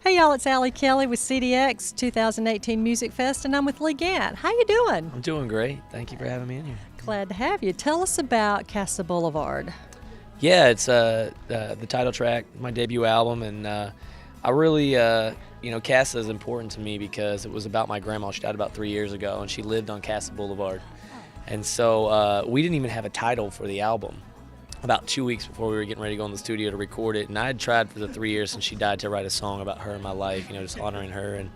Hey y'all, it's Kelly with CDX 2018 Music Fest, and I'm with Lee Gantt. How you doing? I'm doing great. Thank you for having me in here. Glad to have you. Tell us about Casa Blvd. Yeah, it's the title track, my debut album, and I really, Casa is important to me because it was about my grandma. She died about 3 years ago, and she lived on Casa Blvd. And so we didn't even have a title for the album. About 2 weeks before we were getting ready to go in the studio to record it, and I had tried for the 3 years since she died to write a song about her in my life, just honoring her. And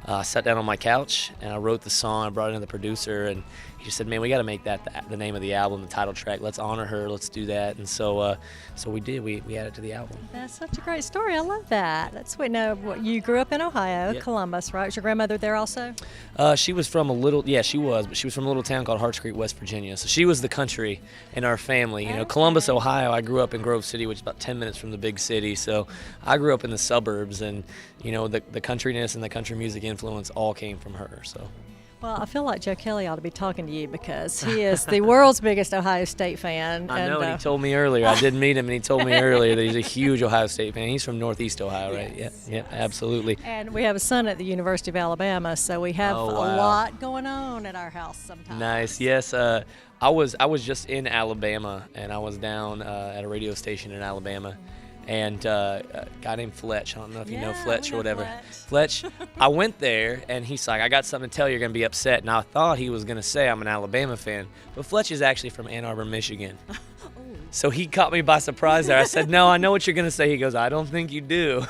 I sat down on my couch and I wrote the song. I brought it in to the producer, and he just said, "Man, we got to make that the name of the album, the title track. Let's honor her. Let's do that." And so we did. We added it to the album. That's such a great story. I love that. That's sweet. Now, you grew up in Ohio, Yep. Columbus, right? Was your grandmother there also? She was from but she was from a little town called Harts Creek, West Virginia. So she was the country in our family. Okay. Columbus, Ohio. I grew up in Grove City, which is about 10 minutes from the big city. So I grew up in the suburbs, and the countryness and the country music influence all came from her. So. Well, I feel like Joe Kelly ought to be talking to you because he is the world's biggest Ohio State fan. I know, and he told me earlier. I did meet him, and he told me earlier that he's a huge Ohio State fan. He's from Northeast Ohio, right? Yes, Yeah, absolutely. And we have a son at the University of Alabama, so we have Oh, a wow. lot going on at our house sometimes. Nice. Yes. I was just in Alabama, and I was down at a radio station in Alabama. And a guy named Fletch, I don't know if you know Fletch or whatever. Fletch, I went there, and he's like, "I got something to tell you, you're going to be upset." And I thought he was going to say I'm an Alabama fan, but Fletch is actually from Ann Arbor, Michigan. So he caught me by surprise there. I said, "No, I know what you're going to say." He goes, "I don't think you do."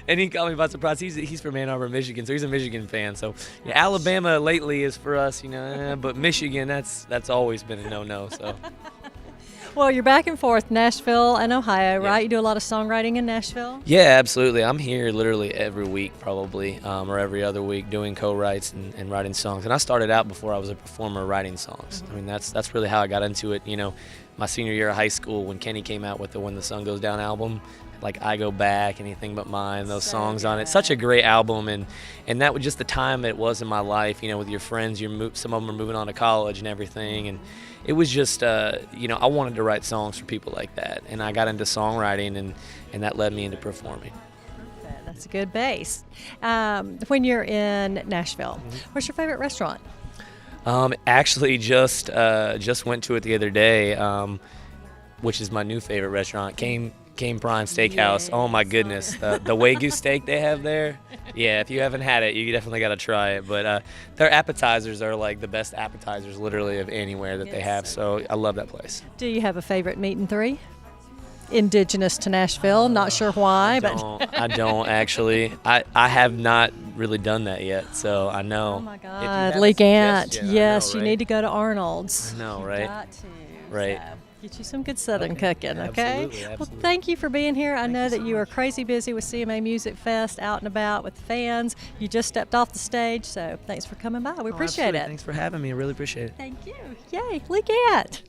And he caught me by surprise. He's from Ann Arbor, Michigan, so he's a Michigan fan. So Alabama lately is for us, but Michigan, that's always been a no-no. So. Well, you're back and forth, Nashville and Ohio, Yeah. right? You do a lot of songwriting in Nashville? Yeah, absolutely. I'm here literally every week probably, or every other week doing co-writes and writing songs. And I started out before I was a performer writing songs. I mean, that's really how I got into it. My senior year of high school when Kenny came out with the When the Sun Goes Down album, like I Go Back, Anything But Mine, those So songs on it. good. Such a great album, and that was just the time it was in my life, with your friends. Some of them are moving on to college and everything, and it was just, I wanted to write songs for people like that, and I got into songwriting, and that led me into performing. That's a good base. When you're in Nashville, what's your favorite restaurant? Actually, just went to it the other day, which is my new favorite restaurant, Cane Prime Steakhouse. Yes. Oh my goodness, the Wagyu steak they have there. Yeah, if you haven't had it, you definitely got to try it. But their appetizers are like the best appetizers, literally, of anywhere that they Yes. have. So I love that place. Do you have a favorite meat and three? Indigenous to Nashville, not sure why, but I don't actually. I have not really done that yet, so I know. oh my If you God, have a Lee Gantt. suggestion, I Yes, know, you right? need to go to Arnold's. I know, You've right? got to. Right. So, get you some good Southern Okay. cooking, okay? Absolutely, Well, absolutely. thank you for being here. I know you that so you are much. crazy busy with CMA Music Fest, out and about with fans. You just stepped off the stage, so thanks for coming by. We appreciate Absolutely. it. Thanks for having me. I really appreciate it. Thank you. Yay, Lee Gantt.